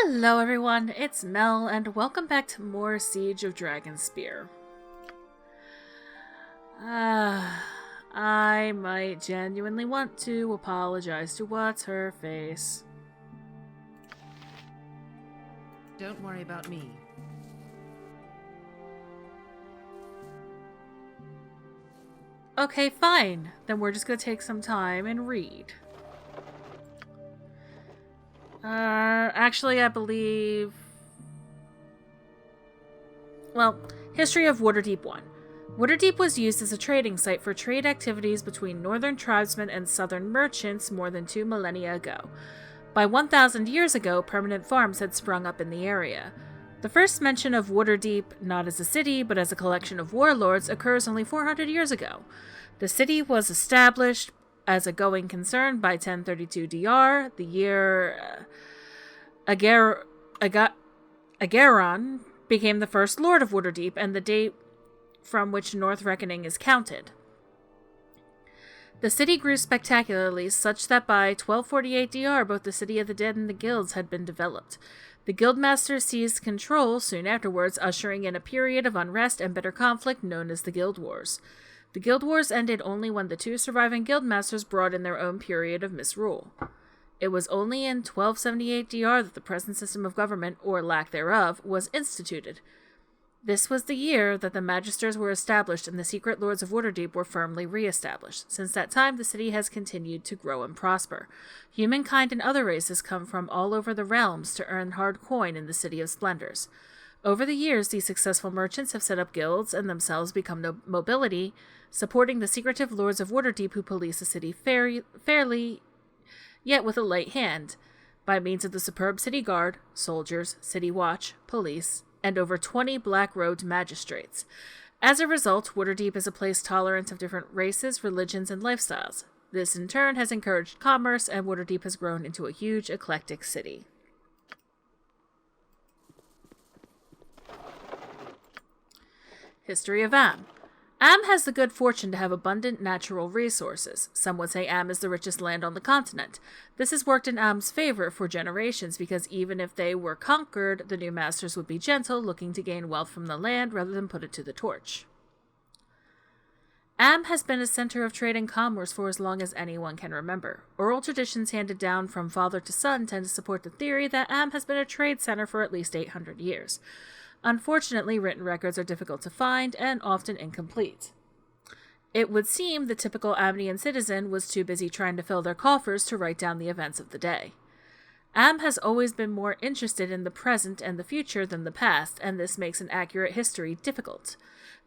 Hello everyone, it's Mel, and welcome back to more Siege of Dragonspear. I might genuinely want to apologize to What's-Her-Face. Don't worry about me. Okay, fine. Then we're just gonna take some time and read. Actually, I believe... Well, History of Waterdeep 1. Waterdeep was used as a trading site for trade activities between northern tribesmen and southern merchants more than 2 millennia ago. By 1,000 years ago, permanent farms had sprung up in the area. The first mention of Waterdeep, not as a city, but as a collection of warlords, occurs only 400 years ago. The city was established as a going concern by 1032 DR, the year Agaron became the first lord of Waterdeep, and the date from which North Reckoning is counted. The city grew spectacularly, such that by 1248 DR, both the City of the Dead and the guilds had been developed. The guildmasters seized control soon afterwards, ushering in a period of unrest and bitter conflict known as the Guild Wars. The Guild Wars ended only when the 2 surviving guildmasters brought in their own period of misrule. It was only in 1278 DR that the present system of government, or lack thereof, was instituted. This was the year that the Magisters were established and the secret lords of Waterdeep were firmly re-established. Since that time, the city has continued to grow and prosper. Humankind and other races come from all over the realms to earn hard coin in the City of Splendors. Over the years, these successful merchants have set up guilds and themselves become nobility, supporting the secretive lords of Waterdeep who police the city fairly, yet with a light hand, by means of the superb city guard, soldiers, city watch, police, and over 20 black-robed magistrates. As a result, Waterdeep is a place tolerant of different races, religions, and lifestyles. This in turn has encouraged commerce, and Waterdeep has grown into a huge, eclectic city. History of Am. Am has the good fortune to have abundant natural resources. Some would say Am is the richest land on the continent. This has worked in Am's favor for generations because even if they were conquered, the new masters would be gentle, looking to gain wealth from the land rather than put it to the torch. Am has been a center of trade and commerce for as long as anyone can remember. Oral traditions handed down from father to son tend to support the theory that Am has been a trade center for at least 800 years. Unfortunately, written records are difficult to find and often incomplete. It would seem the typical Amnian citizen was too busy trying to fill their coffers to write down the events of the day. Am has always been more interested in the present and the future than the past, and this makes an accurate history difficult.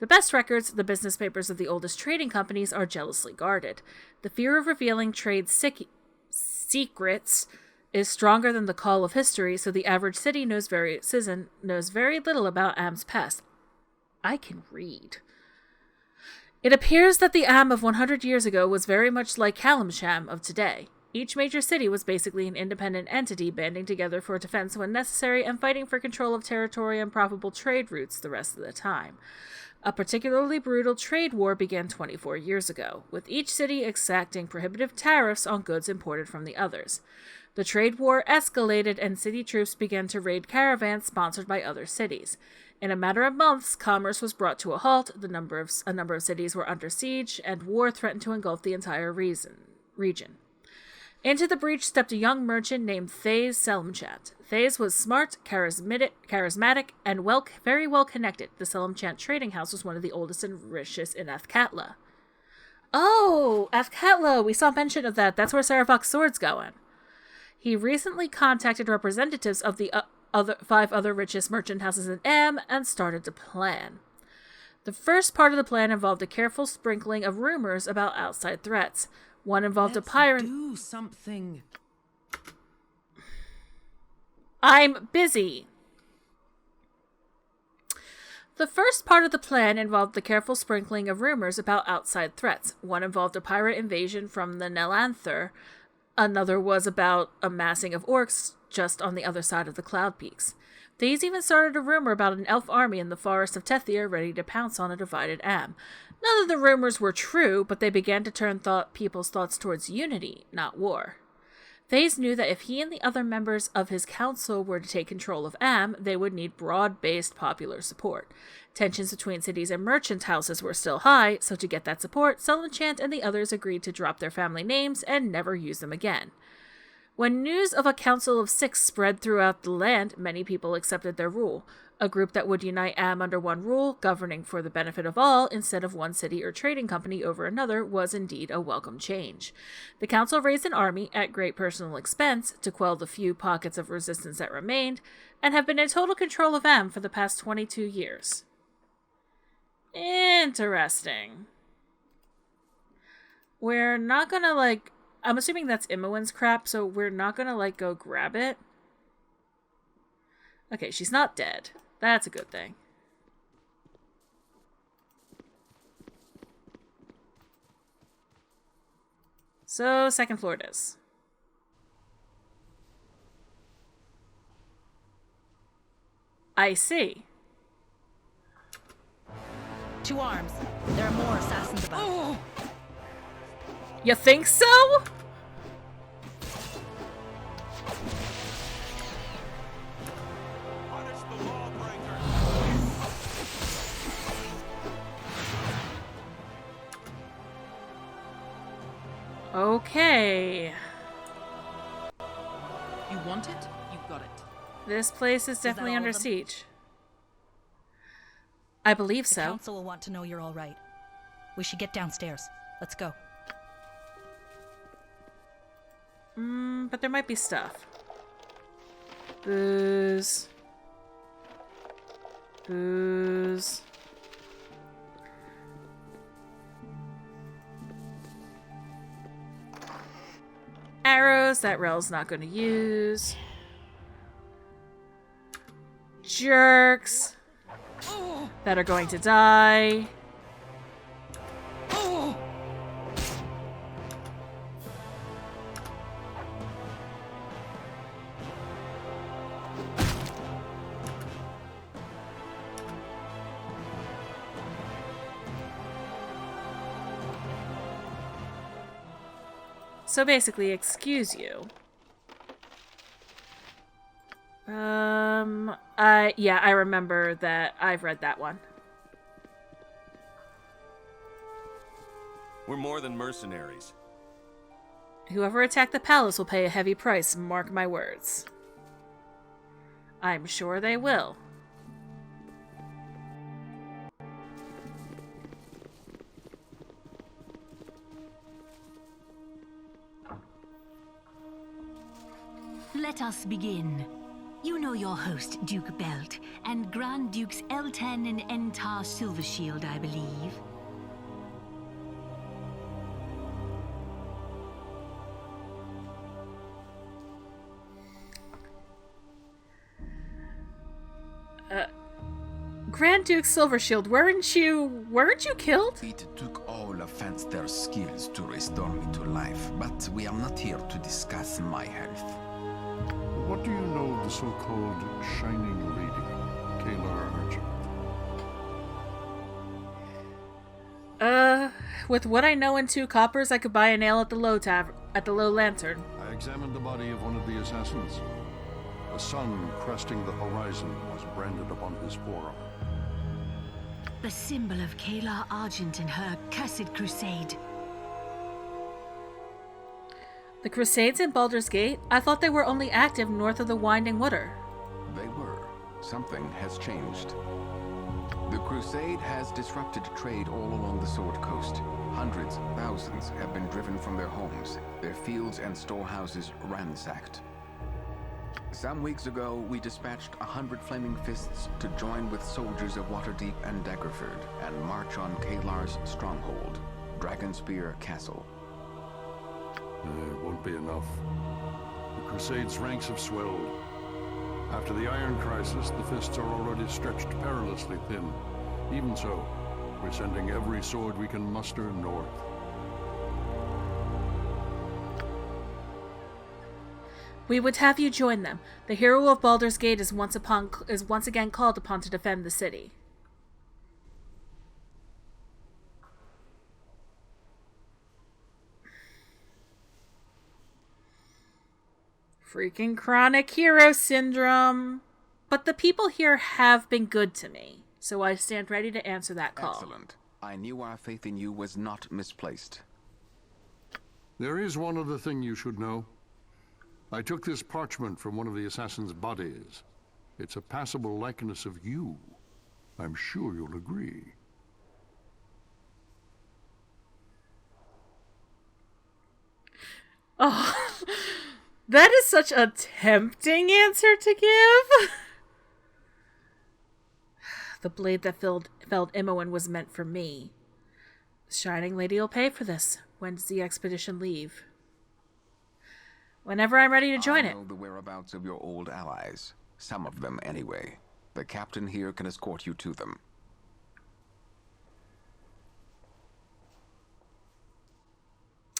The best records, the business papers of the oldest trading companies, are jealously guarded. The fear of revealing trade secrets is stronger than the call of history, so the average citizen knows very little about Am's past. I can read. It appears that the Am of 100 years ago was very much like Calimsham of today. Each major city was basically an independent entity banding together for defense when necessary and fighting for control of territory and profitable trade routes the rest of the time. A particularly brutal trade war began 24 years ago, with each city exacting prohibitive tariffs on goods imported from the others. The trade war escalated and city troops began to raid caravans sponsored by other cities. In a matter of months, commerce was brought to a halt, a number of cities were under siege, and war threatened to engulf the entire region. Into the breach stepped a young merchant named Thays Selimchant. Thays was smart, charismatic, and very well connected. The Selimchant trading house was one of the oldest and richest in Athkatla. Oh, Athkatla! We saw mention of that. That's where Saravok's sword's going. He recently contacted representatives of the 5 other richest merchant houses in Am and started to plan. The first part of the plan involved a careful sprinkling of rumors about outside threats. One involved a pirate. Do something. I'm busy. The first part of the plan involved the careful sprinkling of rumors about outside threats. One involved a pirate invasion from the Nelanther. Another was about a massing of orcs just on the other side of the Cloud Peaks. These even started a rumor about an elf army in the forest of Tethir ready to pounce on a divided Am. None of the rumors were true, but they began to turn people's thoughts towards unity, not war. Thays knew that if he and the other members of his council were to take control of Am, they would need broad-based popular support. Tensions between cities and merchant houses were still high, so to get that support, Sulenchant and the others agreed to drop their family names and never use them again. When news of a council of 6 spread throughout the land, many people accepted their rule. A group that would unite Am under one rule, governing for the benefit of all, instead of one city or trading company over another, was indeed a welcome change. The council raised an army, at great personal expense, to quell the few pockets of resistance that remained, and have been in total control of Am for the past 22 years. Interesting. We're not gonna, I'm assuming that's Imoen's crap, so we're not gonna, go grab it. Okay, she's not dead. That's a good thing. So, second floor it is. I see. To arms. There are more assassins about. Oh. You think so? Okay. You want it? You got it. This place is definitely under siege. I believe so. The council will want to know you're all right. We should get downstairs. Let's go. But there might be stuff. Booze. Booze. Arrows that Rel's not going to use. Jerks that are going to die. So basically, excuse you. Yeah, I remember that. I've read that one. We're more than mercenaries. Whoever attacked the palace will pay a heavy price, mark my words. I'm sure they will. Let us begin. You know your host, Duke Belt, and Grand Dukes Elten and Entar Silvershield, I believe. Grand Duke Silvershield, weren't you killed? It took all offense their skills to restore me to life, but we are not here to discuss my health. What do you know of the so-called Shining Lady, Kalar Archer? With what I know in 2 coppers, I could buy a nail at the low lantern. I examined the body of one of the assassins. The sun cresting the horizon was branded upon his forearm. The symbol of Kalar Argent in her accursed crusade. The Crusades in Baldur's Gate? I thought they were only active north of the Winding Water. They were. Something has changed. The Crusade has disrupted trade all along the Sword Coast. Hundreds, thousands have been driven from their homes, their fields and storehouses ransacked. Some weeks ago, we dispatched 100 Flaming Fists to join with soldiers of Waterdeep and Daggerford and march on Kalar's stronghold, Dragonspear Castle. It won't be enough. The Crusade's ranks have swelled. After the Iron Crisis, the Fists are already stretched perilously thin. Even so, we're sending every sword we can muster north. We would have you join them. The hero of Baldur's Gate is once again called upon to defend the city. Freaking chronic hero syndrome. But the people here have been good to me, so I stand ready to answer that call. Excellent. I knew our faith in you was not misplaced. There is one other thing you should know. I took this parchment from one of the assassin's bodies. It's a passable likeness of you. I'm sure you'll agree. Oh, that is such a tempting answer to give. The blade that felled Imoen was meant for me. The Shining Lady will pay for this. When does the expedition leave? Whenever I'm ready to join it. I know the whereabouts of your old allies. Some of them, anyway. The captain here can escort you to them.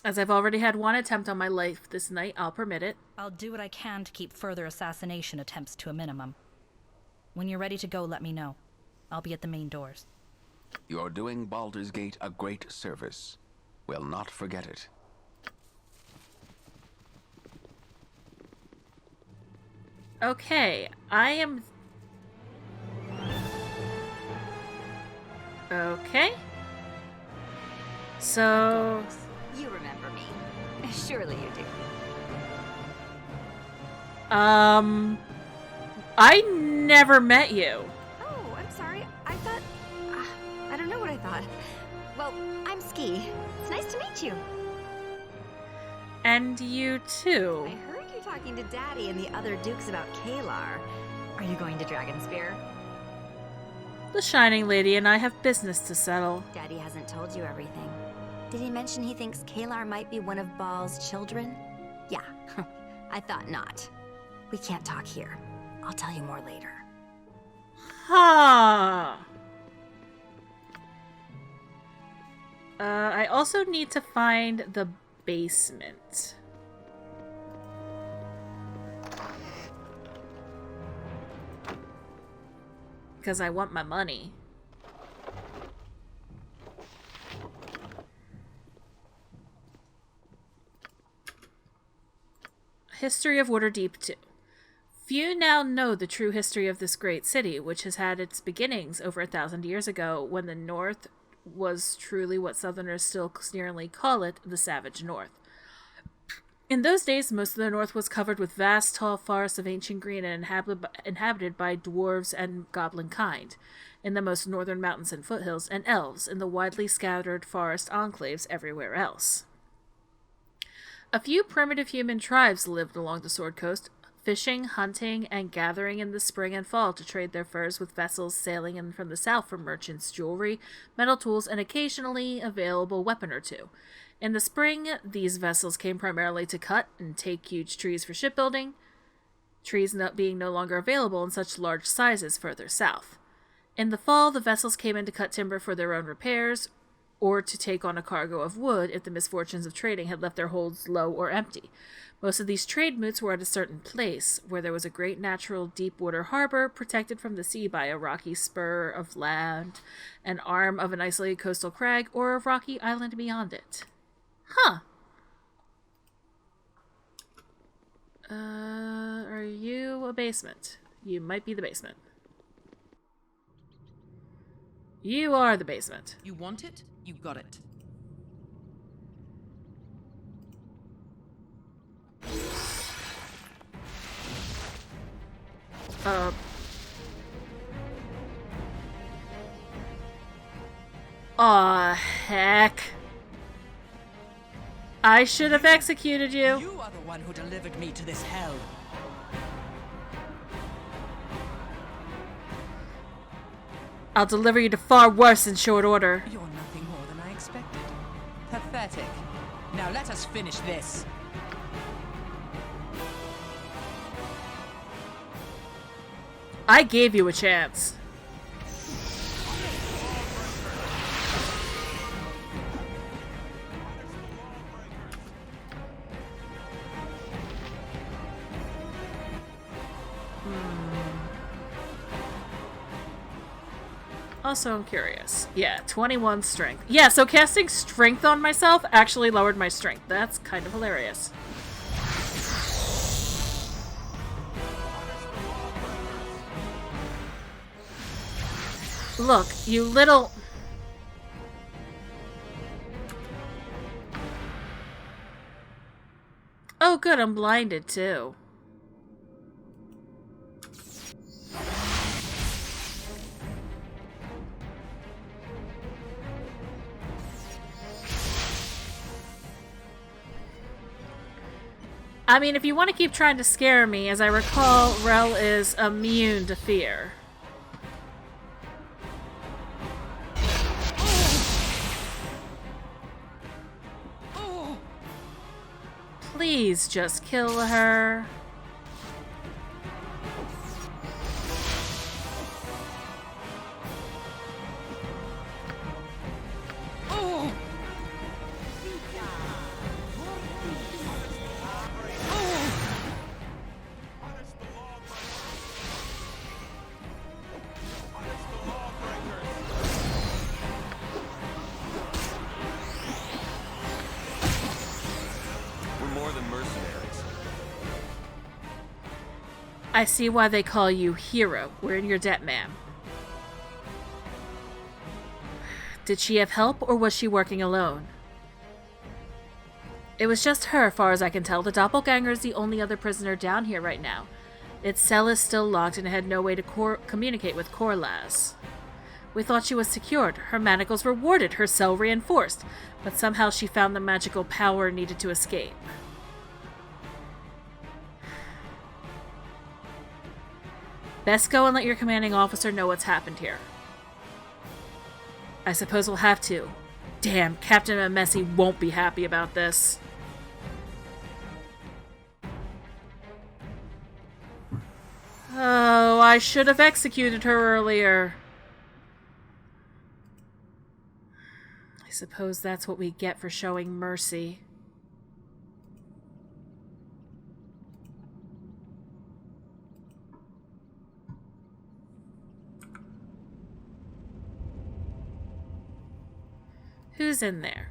As I've already had one attempt on my life this night, I'll permit it. I'll do what I can to keep further assassination attempts to a minimum. When you're ready to go, let me know. I'll be at the main doors. You're doing Baldur's Gate a great service. We'll not forget it. Okay, I am... Okay. So... You remember me. Surely you do. I never met you. Oh, I'm sorry. I thought... I don't know what I thought. Well, I'm Ski. It's nice to meet you. And you too. I heard you talking to Daddy and the other dukes about Kalar. Are you going to Dragonspear? The Shining Lady and I have business to settle. Daddy hasn't told you everything. Did he mention he thinks Kalar might be one of Baal's children? Yeah, I thought not. We can't talk here. I'll tell you more later. Huh. I also need to find the basement. Because I want my money. History of Waterdeep 2. Few now know the true history of this great city, which has had its beginnings over 1,000 years ago, when the North was truly what Southerners still sneeringly call it, the Savage North. In those days, most of the North was covered with vast, tall forests of ancient green and inhabited by dwarves and goblin kind, in the most northern mountains and foothills, and elves in the widely scattered forest enclaves everywhere else. A few primitive human tribes lived along the Sword Coast, fishing, hunting, and gathering in the spring and fall to trade their furs with vessels sailing in from the south for merchants' jewelry, metal tools, and occasionally available weapon or two. In the spring, these vessels came primarily to cut and take huge trees for shipbuilding, trees not being no longer available in such large sizes further south. In the fall, the vessels came in to cut timber for their own repairs, or to take on a cargo of wood if the misfortunes of trading had left their holds low or empty. Most of these trade routes were at a certain place, where there was a great natural deep-water harbor protected from the sea by a rocky spur of land, an arm of an isolated coastal crag, or a rocky island beyond it. Huh. Are you a basement? You might be the basement. You are the basement. You want it? You got it. Aw, heck. I should have executed you. You are the one who delivered me to this hell. I'll deliver you to far worse in short order. You're nothing more than I expected. Pathetic. Now let us finish this. I gave you a chance. Also, I'm curious. Yeah, 21 strength. Yeah, so casting strength on myself actually lowered my strength. That's kind of hilarious. Look, you little... Oh, good, I'm blinded, too. I mean, if you want to keep trying to scare me, as I recall, Rel is immune to fear. Please just kill her. I see why they call you Hero. We're in your debt, ma'am. Did she have help, or was she working alone? It was just her, far as I can tell. The doppelganger is the only other prisoner down here right now. Its cell is still locked and it had no way to communicate with Corlaz. We thought she was secured, her manacles rewarded, her cell reinforced, but somehow she found the magical power needed to escape. Best go and let your commanding officer know what's happened here. I suppose we'll have to. Damn, Captain Messi won't be happy about this. Oh, I should have executed her earlier. I suppose that's what we get for showing mercy. Who's in there?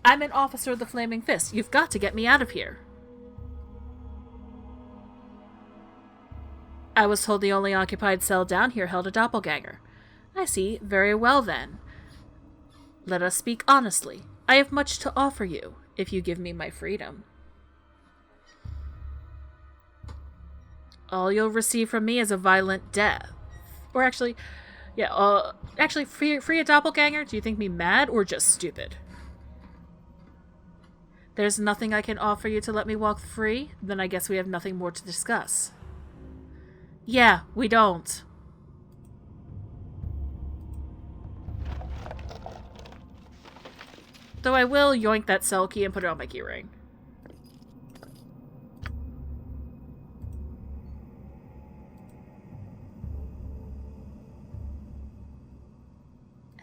I'm an officer of the Flaming Fist. You've got to get me out of here. I was told the only occupied cell down here held a doppelganger. I see. Very well, then. Let us speak honestly. I have much to offer you, if you give me my freedom. All you'll receive from me is a violent death. Or actually... Yeah, actually, free a doppelganger? Do you think me mad or just stupid? There's nothing I can offer you to let me walk free? Then I guess we have nothing more to discuss. Yeah, we don't. Though I will yoink that cell key and put it on my keyring.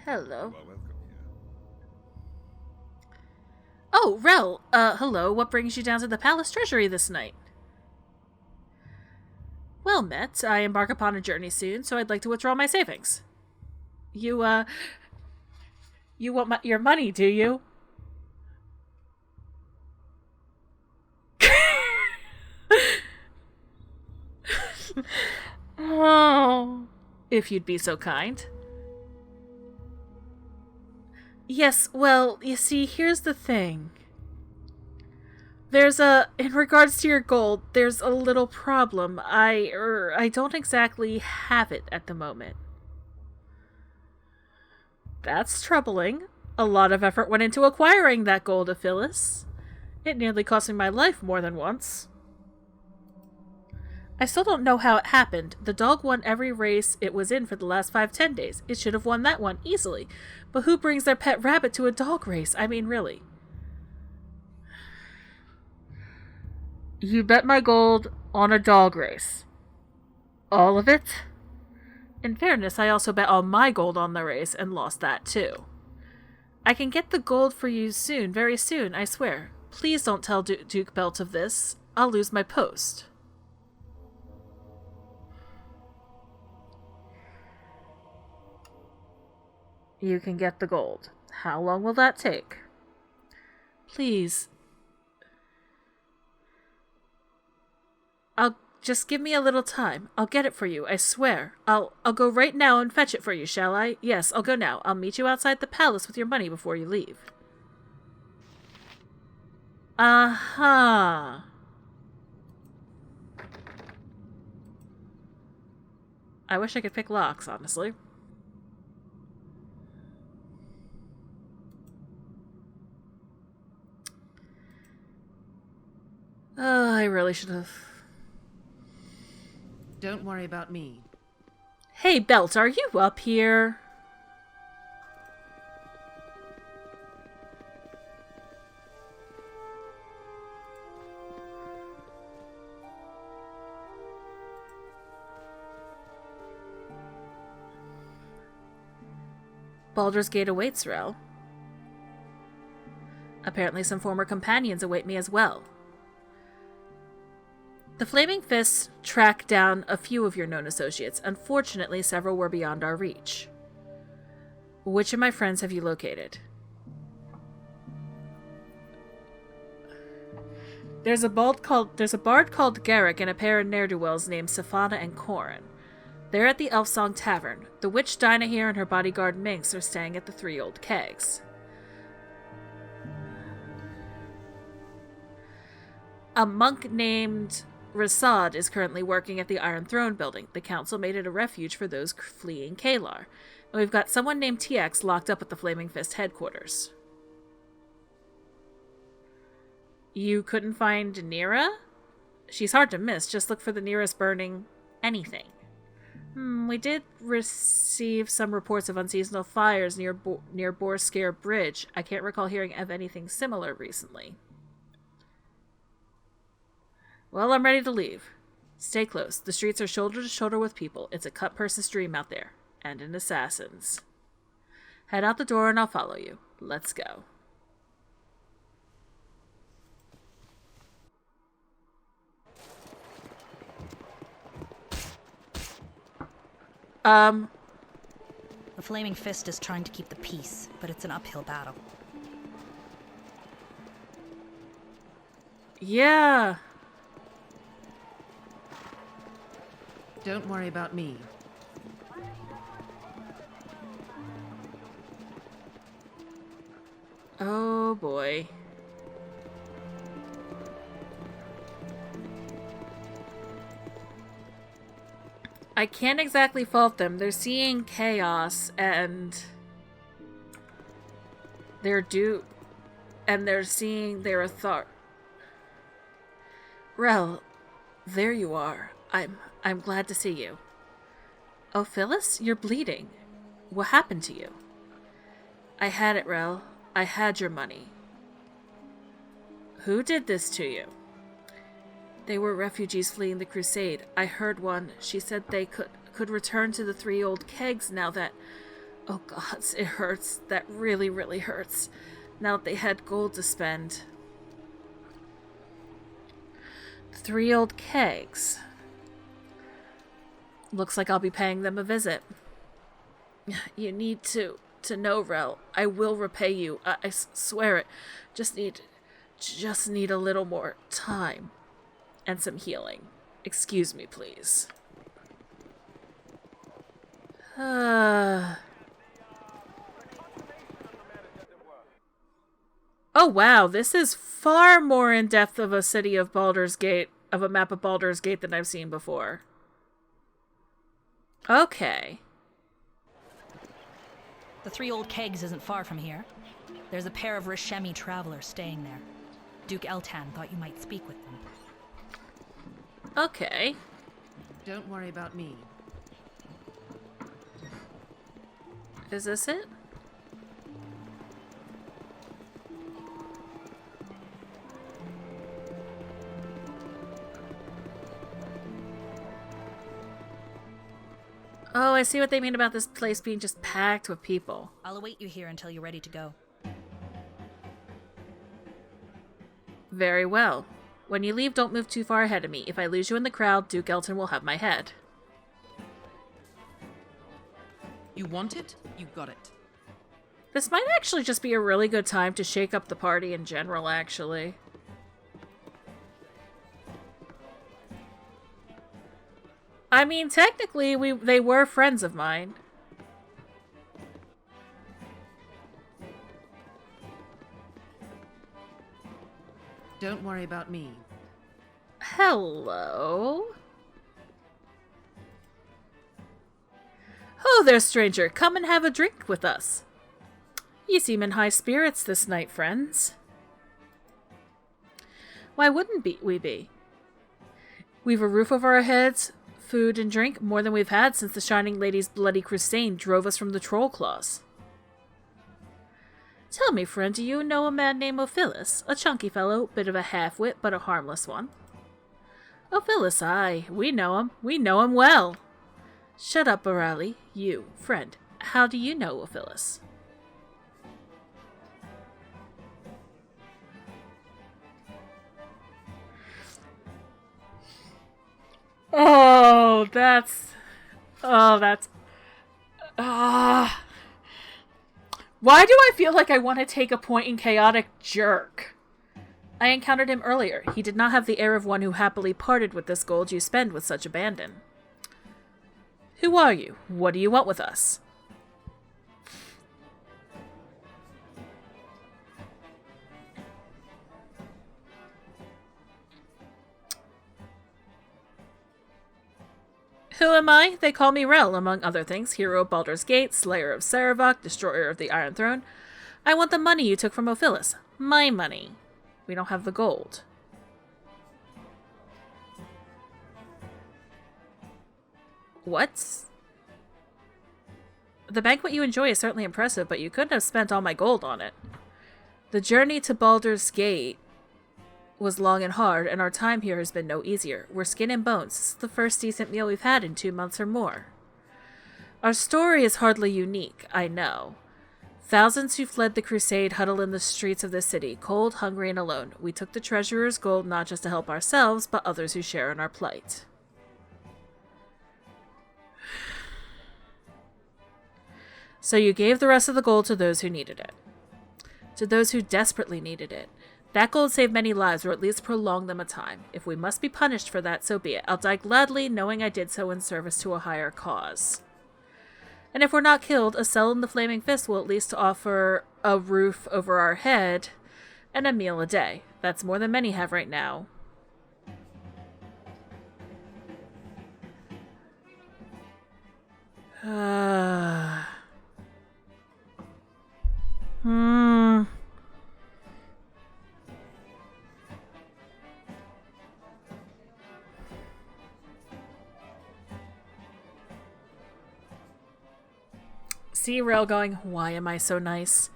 Hello. Oh, Rel, hello. What brings you down to the palace treasury this night? Well met. I embark upon a journey soon, so I'd like to withdraw my savings. You want your money, do you? Oh, if you'd be so kind. Yes, well, you see, here's the thing. In regards to your gold, there's a little problem. I don't exactly have it at the moment. That's troubling. A lot of effort went into acquiring that gold of Phyllis. It nearly cost me my life more than once. I still don't know how it happened. The dog won every race it was in for the last 5-10 days. It should have won that one easily. But who brings their pet rabbit to a dog race? I mean, really. You bet my gold on a dog race. All of it? In fairness, I also bet all my gold on the race and lost that too. I can get the gold for you soon, very soon, I swear. Please don't tell Duke Belt of this. I'll lose my post. You can get the gold. How long will that take? Please. Just give me a little time. I'll get it for you, I swear. I'll go right now and fetch it for you, shall I? Yes, I'll go now. I'll meet you outside the palace with your money before you leave. Uh-huh. I wish I could pick locks, honestly. Oh, I really should have. Don't worry about me. Hey, Belt, are you up here? Baldur's Gate awaits, Rel. Apparently some former companions await me as well. The Flaming Fists tracked down a few of your known associates. Unfortunately, several were beyond our reach. Which of my friends have you located? There's a bard called Garrick and a pair of ne'er-do-wells named Safana and Corin. They're at the Elfsong Tavern. The witch Dinah here and her bodyguard Minx are staying at the Three Old Kegs. A monk named Rasad is currently working at the Iron Throne building. The council made it a refuge for those fleeing Kalar. And we've got someone named TX locked up at the Flaming Fist headquarters. You couldn't find Nira? She's hard to miss. Just look for the nearest burning anything. We did receive some reports of unseasonal fires near Borskare Bridge. I can't recall hearing of anything similar recently. Well, I'm ready to leave. Stay close. The streets are shoulder to shoulder with people. It's a cut person's dream out there. And an assassin's. Head out the door and I'll follow you. Let's go. The Flaming Fist is trying to keep the peace, but it's an uphill battle. Yeah. Don't worry about me. Oh boy. I can't exactly fault them. They're seeing chaos and they're seeing their authority. Rel, there you are. I'm glad to see you. Oh, Phyllis, you're bleeding. What happened to you? I had it, Rel. I had your money. Who did this to you? They were refugees fleeing the crusade. I heard one. She said they could return to the Three Old Kegs now that... Oh gods, it hurts. That really, really hurts. Now that they had gold to spend. The Three Old Kegs. Looks like I'll be paying them a visit. You need to know, Rel. I will repay you. I swear it. Just need a little more time. And some healing. Excuse me, please. Oh, wow. This is far more in-depth of a city of Baldur's Gate, of a map of Baldur's Gate than I've seen before. Okay. The Three Old Kegs isn't far from here. There's a pair of Rishemi travelers staying there. Duke Eltan thought you might speak with them. Okay. Don't worry about me. Is this it? Oh, I see what they mean about this place being just packed with people. I'll await you here until you're ready to go. Very well. When you leave, don't move too far ahead of me. If I lose you in the crowd, Duke Elton will have my head. You want it? You got it. This might actually just be a really good time to shake up the party in general, actually. I mean, technically, they were friends of mine. Don't worry about me. Hello? Oh there, stranger. Come and have a drink with us. You seem in high spirits this night, friends. Why wouldn't we be? We've a roof over our heads, food and drink, more than we've had since the Shining Lady's bloody crusade drove us from the Troll Claws. Tell me, friend, do you know a man named Ophilus? A chunky fellow, bit of a half-wit, but a harmless one. Ophilus, aye. We know him. We know him well. Shut up, Borali. You, friend, how do you know Ophilus? Oh, that's... Why do I feel like I want to take a point in Chaotic Jerk? I encountered him earlier. He did not have the air of one who happily parted with this gold you spend with such abandon. Who are you? What do you want with us? Who am I? They call me Rel, among other things. Hero of Baldur's Gate, Slayer of Saravok, Destroyer of the Iron Throne. I want the money you took from Ophilus. My money. We don't have the gold. What? The banquet you enjoy is certainly impressive, but you couldn't have spent all my gold on it. The journey to Baldur's Gate was long and hard, and our time here has been no easier. We're skin and bones. This is the first decent meal we've had in 2 months or more. Our story is hardly unique, I know. Thousands who fled the crusade huddle in the streets of this city, cold, hungry, and alone. We took the treasurer's gold not just to help ourselves, but others who share in our plight. So you gave the rest of the gold to those who needed it. To those who desperately needed it. That gold saved many lives, or at least prolonged them a time. If we must be punished for that, so be it. I'll die gladly, knowing I did so in service to a higher cause. And if we're not killed, a cell in the Flaming Fist will at least offer a roof over our head and a meal a day. That's more than many have right now. See Rel going, why am I so nice?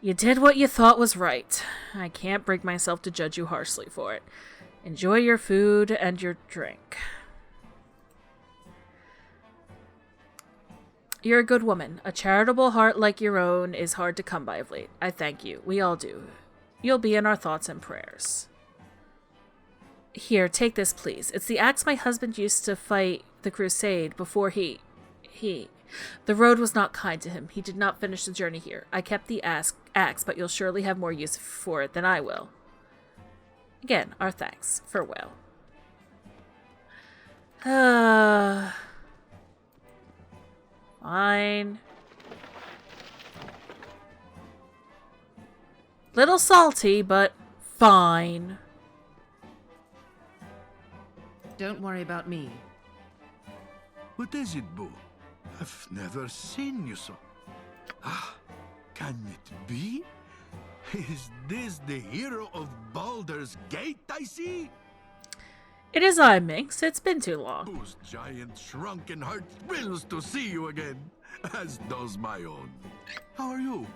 You did what you thought was right. I can't bring myself to judge you harshly for it. Enjoy your food and your drink. You're a good woman. A charitable heart like your own is hard to come by of late. I thank you. We all do. You'll be in our thoughts and prayers. Here, take this, please. It's the axe my husband used to fight the crusade before he... The road was not kind to him. He did not finish the journey here. I kept the axe, but you'll surely have more use for it than I will. Again, our thanks. Farewell. Fine. Little salty, but fine. Don't worry about me. What is it, Boo? I've never seen you so... Ah, can it be? Is this the hero of Baldur's Gate I see? It is I, Minx. It's been too long. Boo's giant shrunken heart thrills to see you again, as does my own. How are you?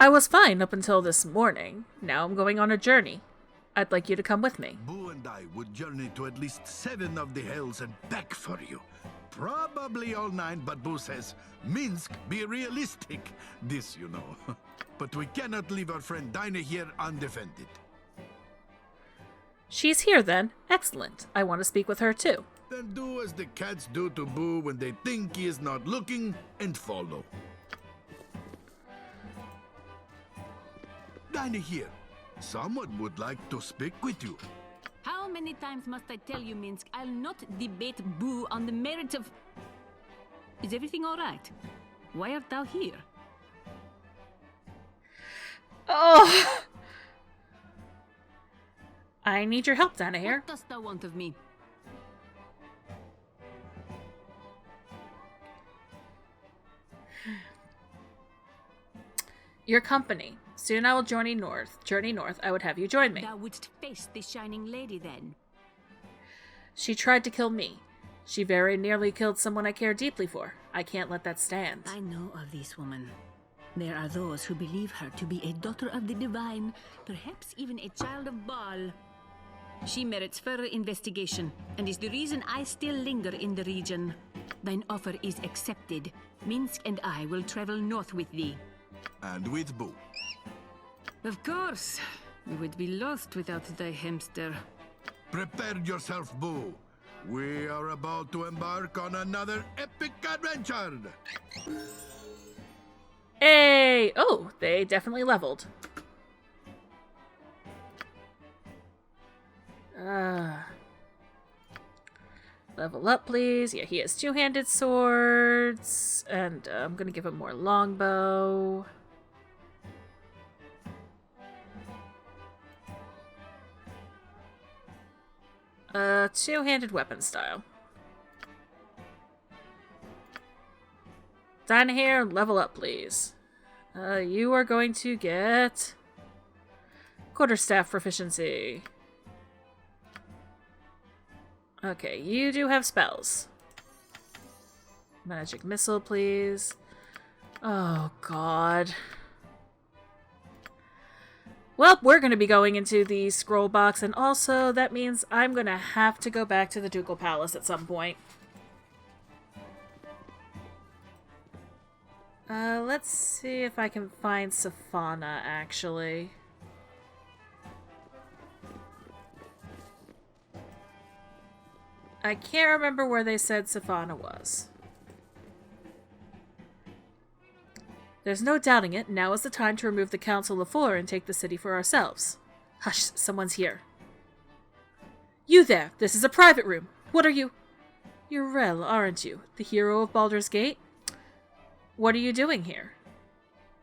I was fine up until this morning. Now I'm going on a journey. I'd like you to come with me. Boo and I would journey to at least 7 of the hells and back for you. Probably all 9, but Boo says, Minsk, be realistic. This, you know. But we cannot leave our friend Dinah here undefended. She's here then. Excellent. I want to speak with her too. Then do as the cats do to Boo when they think he is not looking, and follow. Dinah here. Someone would like to speak with you. How many times must I tell you, Minsk, I'll not debate Boo on the merits of... Is everything all right? Why art thou here? Oh! I need your help, Danaher. What dost thou want of me? Your company. Soon I will journey north. I would have you join me. Thou wouldst face the Shining Lady, then? She tried to kill me. She very nearly killed someone I care deeply for. I can't let that stand. I know of this woman. There are those who believe her to be a daughter of the divine, perhaps even a child of Baal. She merits further investigation, and is the reason I still linger in the region. Thine offer is accepted. Minsk and I will travel north with thee. And with Boo. Of course. We would be lost without thy hamster. Prepare yourself, Boo. We are about to embark on another epic adventure. Hey! Oh, they definitely leveled. Level up, please. Yeah, he has two-handed swords. And I'm gonna give him more longbow. Two-handed weapon style. Danaher, level up, please. You are going to get quarterstaff proficiency. Okay, you do have spells. Magic missile, please. Oh, God. Well, we're going to be going into the scroll box, and also that means I'm going to have to go back to the Ducal Palace at some point. Let's see if I can find Safana, actually. I can't remember where they said Safana was. There's no doubting it. Now is the time to remove the Council of Four and take the city for ourselves. Hush, someone's here. You there! This is a private room. What are you? You're Rel, aren't you? The hero of Baldur's Gate? What are you doing here?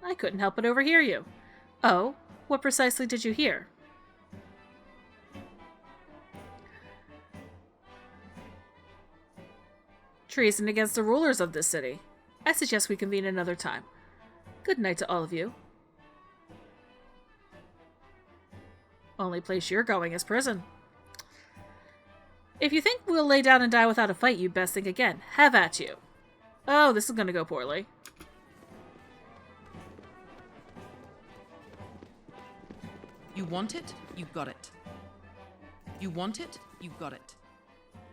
I couldn't help but overhear you. Oh? What precisely did you hear? Treason against the rulers of this city. I suggest we convene another time. Good night to all of you. Only place you're going is prison. If you think we'll lay down and die without a fight, you'd best think again. Have at you. Oh, this is gonna go poorly. You want it? You got it. You want it? You got it.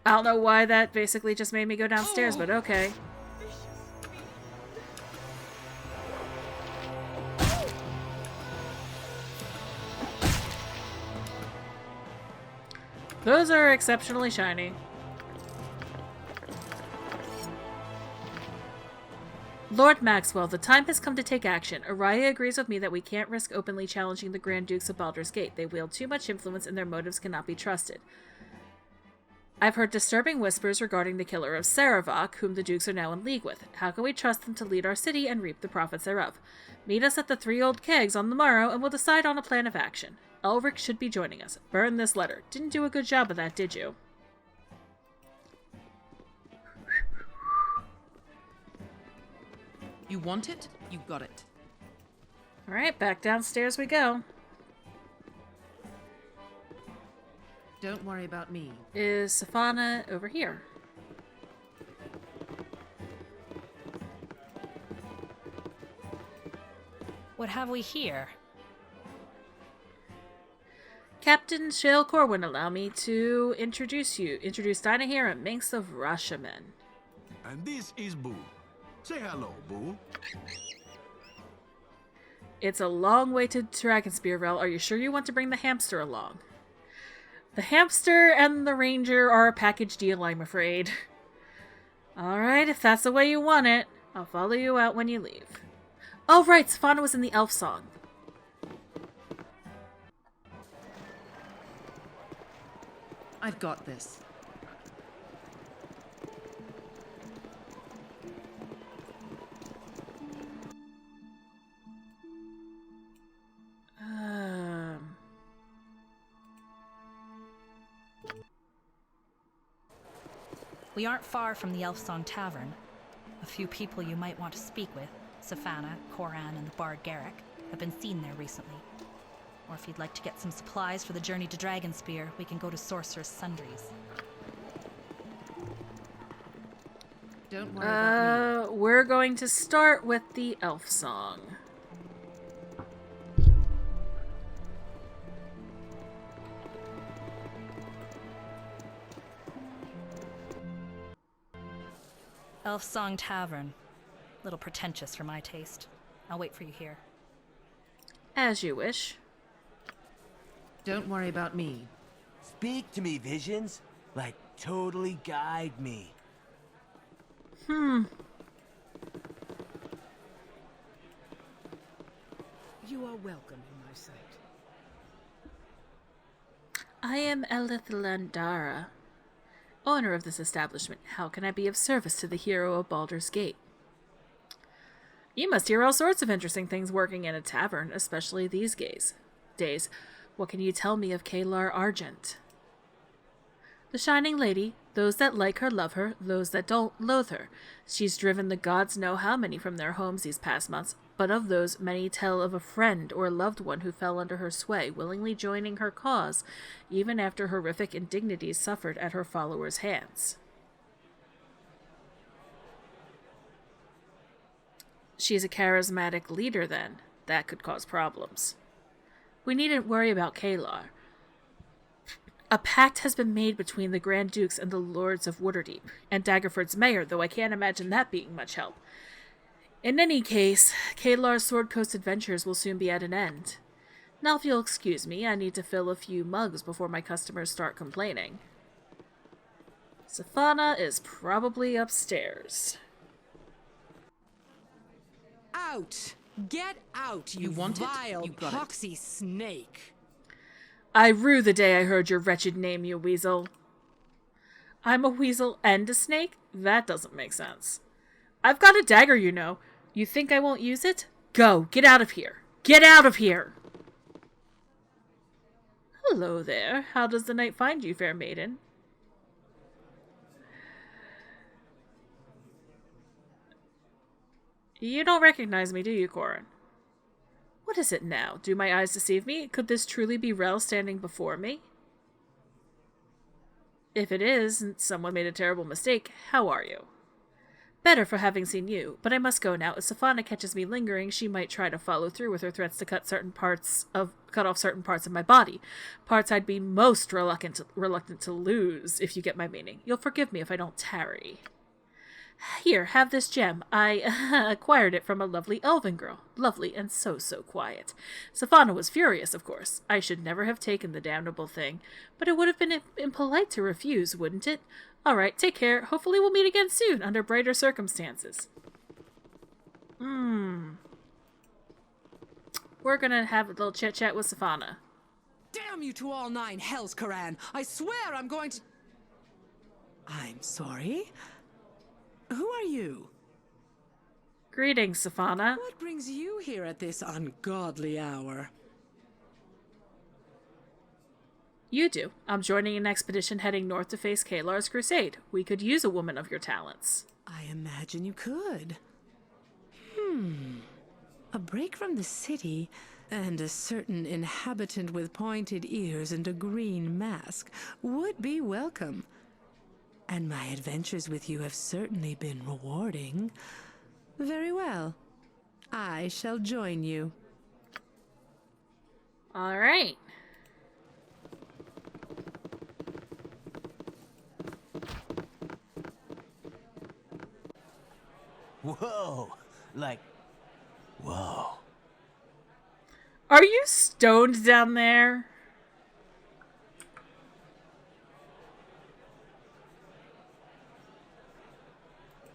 I don't know why that basically just made me go downstairs, but okay. Those are exceptionally shiny. Lord Maxwell, the time has come to take action. Araya agrees with me that we can't risk openly challenging the Grand Dukes of Baldur's Gate. They wield too much influence and their motives cannot be trusted. I've heard disturbing whispers regarding the killer of Saravok, whom the Dukes are now in league with. How can we trust them to lead our city and reap the profits thereof? Meet us at the Three Old Kegs on the morrow and we'll decide on a plan of action. Elric should be joining us. Burn this letter. Didn't do a good job of that, did you? You want it? You got it. Alright, back downstairs we go. Don't worry about me. Is Safana over here? What have we here? Captain Shale Corwin, allow me to introduce Danaher and Minx of Rashaman. And this is Boo. Say hello, Boo. It's a long way to Dragonspear, Rel. Are you sure you want to bring the hamster along? The hamster and the ranger are a package deal, I'm afraid. Alright, if that's the way you want it, I'll follow you out when you leave. Oh right, Safana was in the elf song. I've got this. We aren't far from the Elf Song Tavern. A few people you might want to speak with, Safana, Koran, and the Bard Garrick, have been seen there recently. Or if you'd like to get some supplies for the journey to Dragonspear, we can go to Sorcerer's Sundries. Don't worry about me. We're going to start with the Elf Song. Elf Song Tavern. Little pretentious for my taste. I'll wait for you here. As you wish. Don't worry about me. Speak to me, Visions. Like, totally guide me. You are welcome in my sight. I am Elith Landara, owner of this establishment. How can I be of service to the hero of Baldur's Gate? You must hear all sorts of interesting things working in a tavern, especially these days. What can you tell me of Kalar Argent? The Shining Lady. Those that like her love her, those that don't loathe her. She's driven the gods know how many from their homes these past months, but of those, many tell of a friend or loved one who fell under her sway, willingly joining her cause, even after horrific indignities suffered at her followers' hands. She's a charismatic leader, then. That could cause problems. We needn't worry about Kalar. A pact has been made between the Grand Dukes and the Lords of Waterdeep, and Daggerford's mayor, though I can't imagine that being much help. In any case, Kalar's Sword Coast adventures will soon be at an end. Now if you'll excuse me, I need to fill a few mugs before my customers start complaining. Safana is probably upstairs. Out! Get out, you want it? vile, You got it. poxy snake! I rue the day I heard your wretched name, you weasel. I'm a weasel and a snake? That doesn't make sense. I've got a dagger, you know. You think I won't use it? Go, get out of here. Get out of here! Hello there. How does the night find you, fair maiden? You don't recognize me, do you, Corin? What is it now? Do my eyes deceive me? Could this truly be Rel standing before me? If it is, and someone made a terrible mistake, how are you? Better for having seen you, but I must go now. If Safana catches me lingering, she might try to follow through with her threats to cut off certain parts of my body. Parts I'd be most reluctant to lose, if you get my meaning. You'll forgive me if I don't tarry. Here, have this gem. I acquired it from a lovely elven girl. Lovely and so quiet. Safana was furious, of course. I should never have taken the damnable thing, but it would have been impolite to refuse, wouldn't it? All right, take care. Hopefully we'll meet again soon, under brighter circumstances. We're gonna have a little chit-chat with Safana. Damn you to all nine hells, Karan! I swear I'm going to... I'm sorry? Who are you? Greetings, Safana. What brings you here at this ungodly hour? You do. I'm joining an expedition heading north to face Kalar's crusade. We could use a woman of your talents. I imagine you could. A break from the city, and a certain inhabitant with pointed ears and a green mask would be welcome. And my adventures with you have certainly been rewarding. Very well. I shall join you. All right. Whoa! Whoa. Are you stoned down there?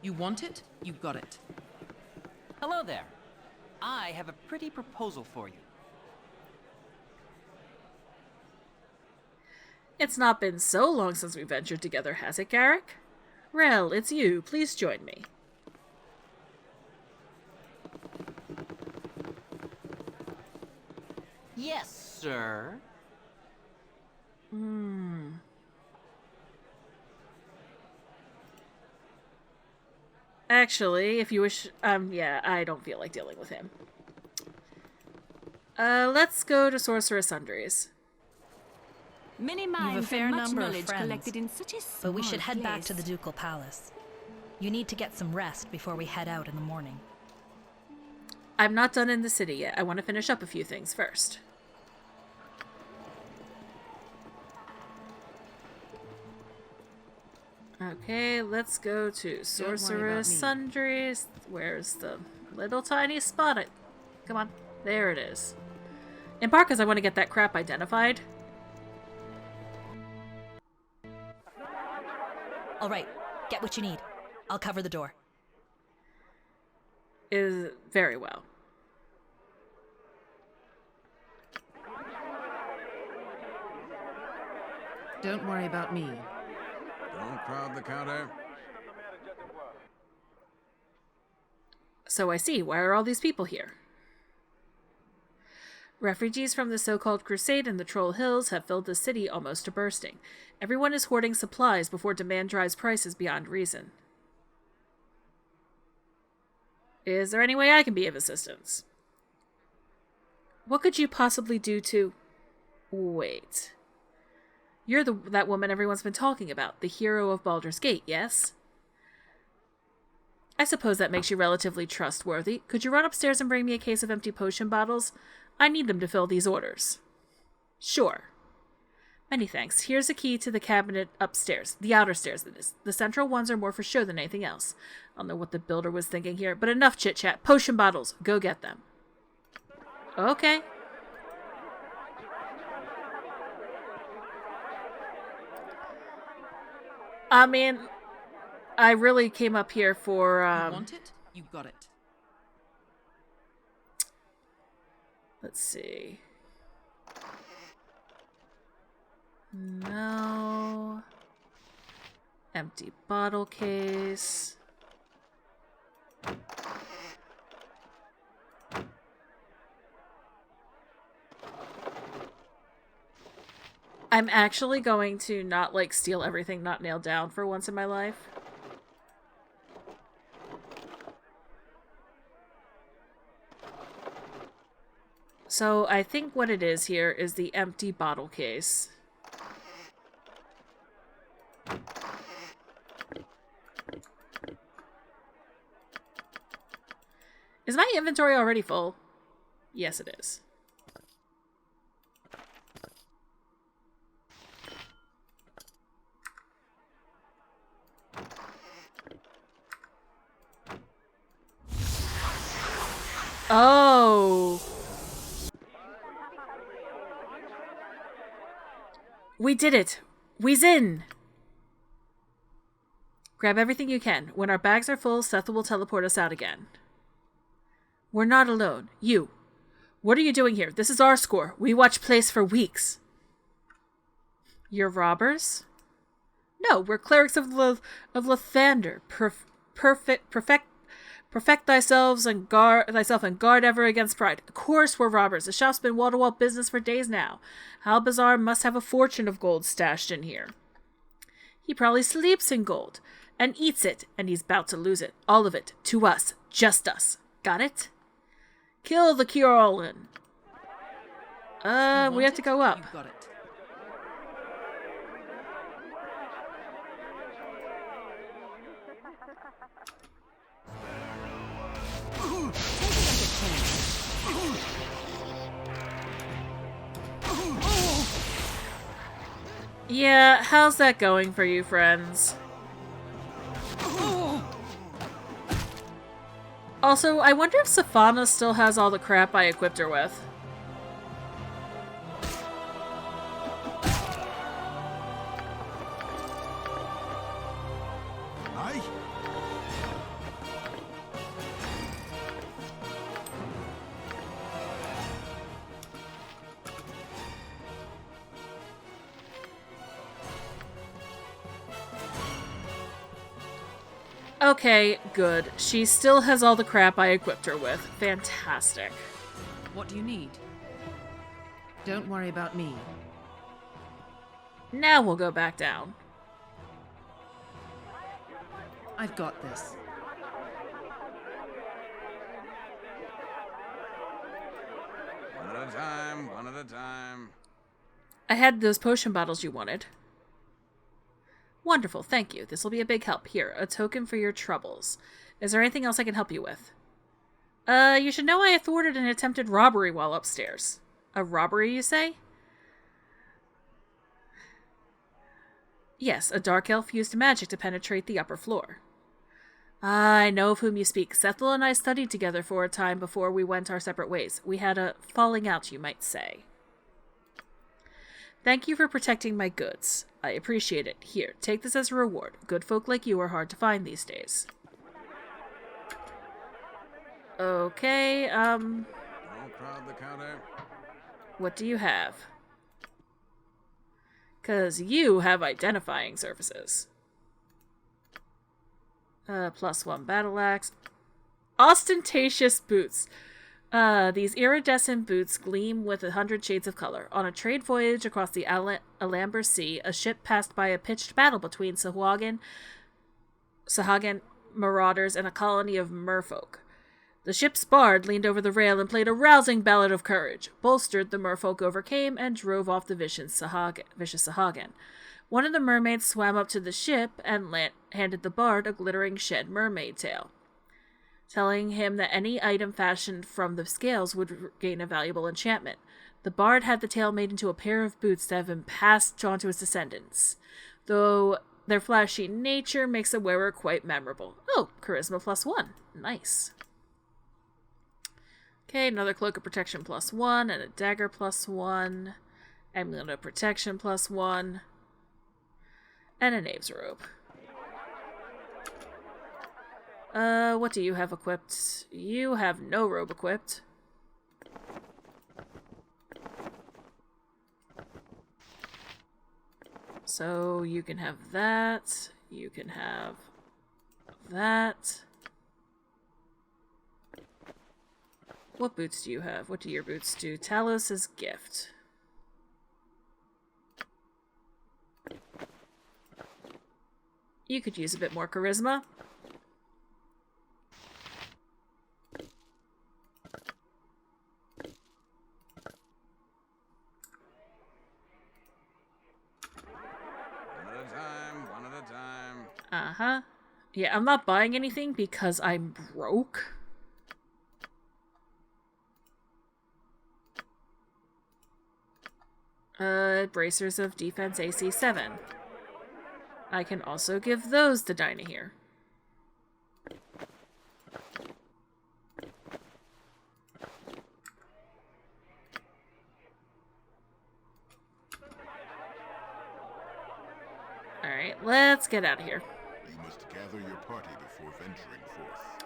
You want it? You got it. Hello there. I have a pretty proposal for you. It's not been so long since we ventured together, has it, Garrick? Rel, it's you. Please join me. Yes, sir. Actually, if you wish, yeah, I don't feel like dealing with him. Let's go to Sorceress Sundries. Many You have a minds fair and much number of knowledge friends, collected in such a small but we should head back to the place. Ducal Palace. You need to get some rest before we head out in the morning. I'm not done in the city yet. I want to finish up a few things first. Okay, let's go to Sorceress Sundries. Where's the little tiny spot? Come on. There it is. In part because I want to get that crap identified. All right, get what you need. I'll cover the door. Is very well. Don't worry about me. Don't crowd the counter. So I see. Why are all these people here? Refugees from the so-called Crusade in the Troll Hills have filled the city almost to bursting. Everyone is hoarding supplies before demand drives prices beyond reason. Is there any way I can be of assistance? What could you possibly do to... Wait. You're that woman everyone's been talking about, the hero of Baldur's Gate, yes? I suppose that makes you relatively trustworthy. Could you run upstairs and bring me a case of empty potion bottles? I need them to fill these orders. Sure. Many thanks. Here's a key to the cabinet upstairs. The outer stairs, that is. The central ones are more for show than anything else. I don't know what the builder was thinking here, but enough chit-chat. Potion bottles. Go get them. Okay. I mean, I really came up here for, You want it? You got it. Let's see. No. Empty bottle case. I'm actually going to not, like, steal everything not nailed down for once in my life. So I think what it is here is the empty bottle case. Is my inventory already full? Yes, it is. Oh. We did it. We's in. Grab everything you can. When our bags are full, Seth will teleport us out again. We're not alone. You. What are you doing here? This is our score. We watch plays for weeks. You're robbers? No, we're clerics of Lathander. Perfect thyself and guard ever against pride. Of course we're robbers. The shop's been wall-to-wall business for days now. Halbazar must have a fortune of gold stashed in here. He probably sleeps in gold and eats it, and he's about to lose it. All of it. To us. Just us. Got it? Kill the Kjorlin. We have to go up. You got it. Yeah, how's that going for you, friends? Also, I wonder if Safana still has all the crap I equipped her with. Aye? Okay, good. She still has all the crap I equipped her with. Fantastic. What do you need? Don't worry about me. Now we'll go back down. I've got this. One at a time, one at a time. I had those potion bottles you wanted. Wonderful, thank you. This will be a big help. Here, a token for your troubles. Is there anything else I can help you with? You should know I thwarted an attempted robbery while upstairs. A robbery, you say? Yes, a dark elf used magic to penetrate the upper floor. I know of whom you speak. Sethel and I studied together for a time before we went our separate ways. We had a falling out, you might say. Thank you for protecting my goods. I appreciate it. Here, take this as a reward. Good folk like you are hard to find these days. Okay, Don't crowd the counter. what do you have? 'Cause you have identifying surfaces. +1 battle axe. Ostentatious boots. These iridescent boots gleam with 100 shades of color. On a trade voyage across the Alamber Sea, a ship passed by a pitched battle between Sahuagin marauders and a colony of merfolk. The ship's bard leaned over the rail and played a rousing ballad of courage. Bolstered, the merfolk overcame and drove off the vicious Sahuagin. One of the mermaids swam up to the ship and handed the bard a glittering shed mermaid tail, telling him that any item fashioned from the scales would gain a valuable enchantment. The bard had the tail made into a pair of boots that have been passed on to his descendants, though their flashy nature makes the wearer quite memorable. Oh, charisma +1. Nice. Okay, another cloak of protection +1 and a dagger +1. Amulet of protection +1. And a knave's robe. What do you have equipped? You have no robe equipped. So you can have that. You can have that. What boots do you have? What do your boots do? Talos' gift. You could use a bit more charisma. One at a time. Uh-huh. Yeah, I'm not buying anything because I'm broke. Bracers of defense AC 7. I can also give those to Dinah here. Alright, let's get out of here. You must gather your party before venturing forth.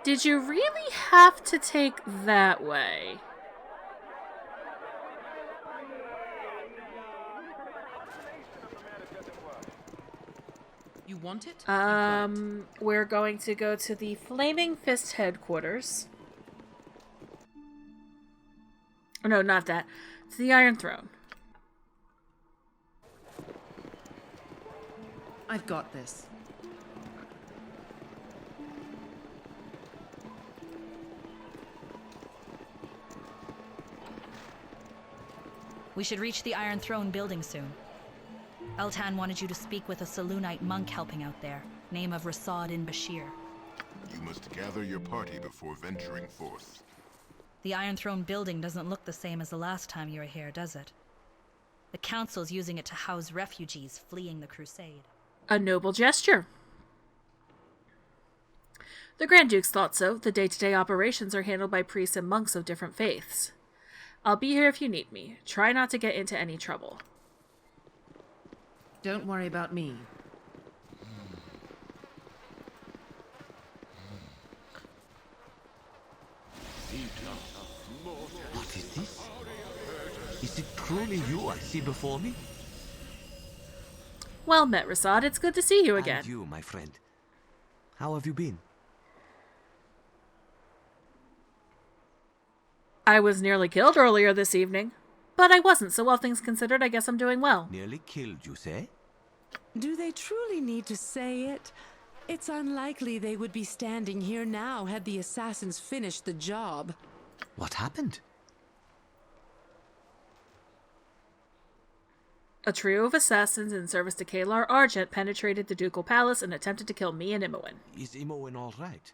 Did you really have to take that way? You want it? We're going to go to the Flaming Fist headquarters. Oh, no, not that. It's the Iron Throne. I've got this. We should reach the Iron Throne building soon. Eltan wanted you to speak with a Selûnite monk helping out there, name of Rasad-in Bashir. You must gather your party before venturing forth. The Iron Throne building doesn't look the same as the last time you were here, does it? The Council's using it to house refugees fleeing the Crusade. A noble gesture. The Grand Dukes thought so. The day-to-day operations are handled by priests and monks of different faiths. I'll be here if you need me. Try not to get into any trouble. Don't worry about me. What is this? Is it truly you I see before me? Well met, Rasad. It's good to see you again. And you, my friend. How have you been? I was nearly killed earlier this evening. But I wasn't, so all things considered, I guess I'm doing well. Nearly killed, you say? Do they truly need to say it? It's unlikely they would be standing here now had the assassins finished the job. What happened? A trio of assassins in service to Kalar Argent penetrated the ducal palace and attempted to kill me and Imoen. Is Imoen all right?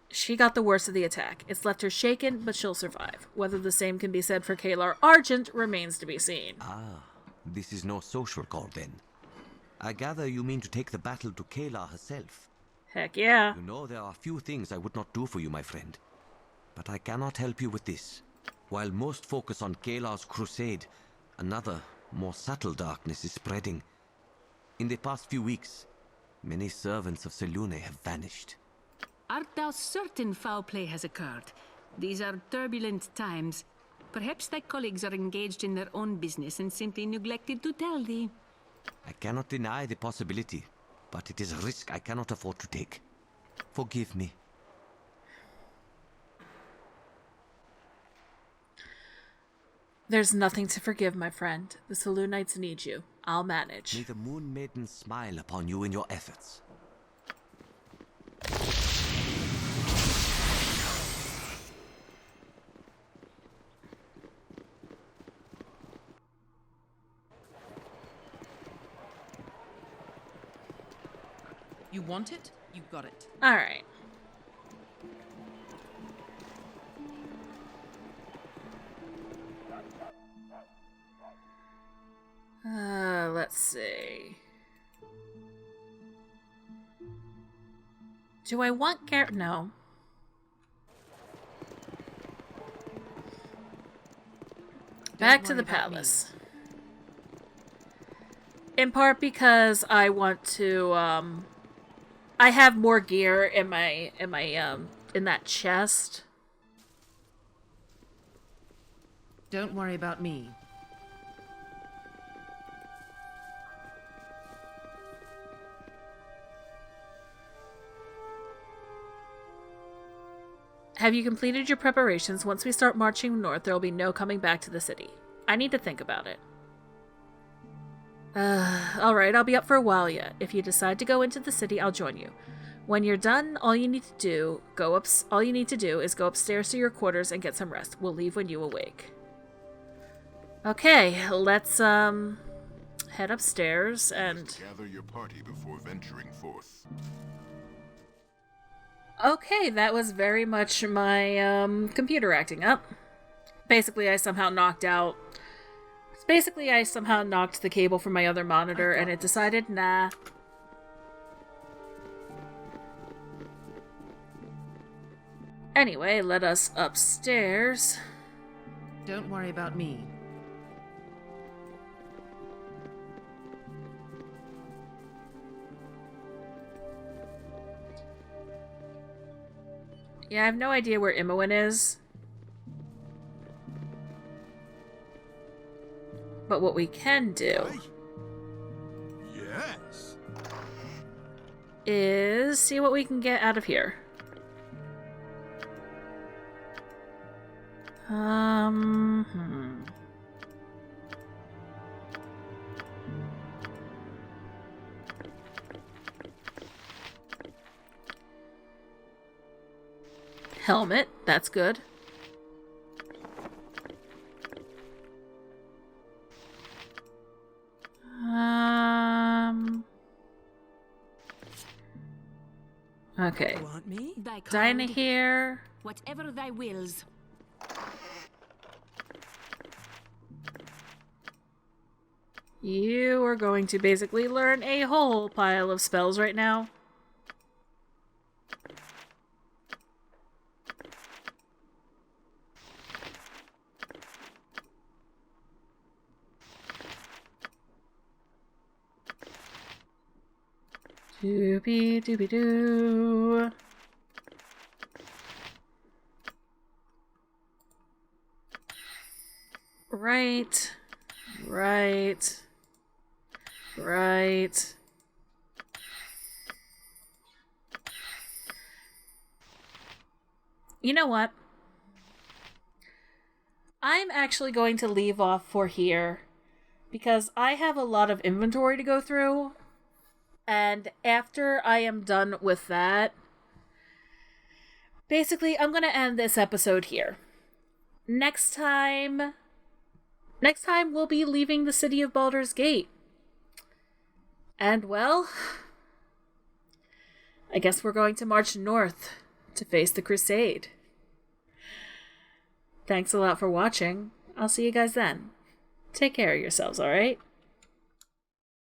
She got the worst of the attack. It's left her shaken, but she'll survive. Whether the same can be said for Kalar Argent remains to be seen. Ah, this is no social call then. I gather you mean to take the battle to Kalar herself. Heck yeah. You know, there are few things I would not do for you, my friend. But I cannot help you with this. While most focus on Kalar's crusade, another, more subtle darkness is spreading. In the past few weeks, many servants of Selune have vanished. Art thou certain foul play has occurred? These are turbulent times. Perhaps thy colleagues are engaged in their own business and simply neglected to tell thee. I cannot deny the possibility, but it is a risk I cannot afford to take. Forgive me. There's nothing to forgive, my friend. The Selunites need you. I'll manage. May the Moon Maiden smile upon you in your efforts. You want it? You got it. All right. Let's see. Do I want No. Back to the palace. In part because I want to, I have more gear in in that chest. Don't worry about me. Have you completed your preparations? Once we start marching north, there will be no coming back to the city. I need to think about it. Alright, I'll be up for a while yet. If you decide to go into the city, I'll join you. When you're done, all you need to do is go upstairs to your quarters and get some rest. We'll leave when you awake. Okay, let's head upstairs and gather your party before venturing forth. okay, that was very much my computer acting up. Basically, I somehow knocked the cable from my other monitor and it decided, nah. Anyway, let us upstairs. Don't worry about me. Yeah, I have no idea where Imoen is. But what we can do Yes. is see what we can get out of here. Helmet, that's good. Okay. Want me? Dinah here. Whatever thy wills. You are going to basically learn a whole pile of spells right now. Doobie doobie doo. Right. You know what? I'm actually going to leave off for here because I have a lot of inventory to go through. And after I am done with that, basically, I'm going to end this episode here. Next time we'll be leaving the city of Baldur's Gate. And, well, I guess we're going to march north to face the Crusade. Thanks a lot for watching. I'll see you guys then. Take care of yourselves, alright?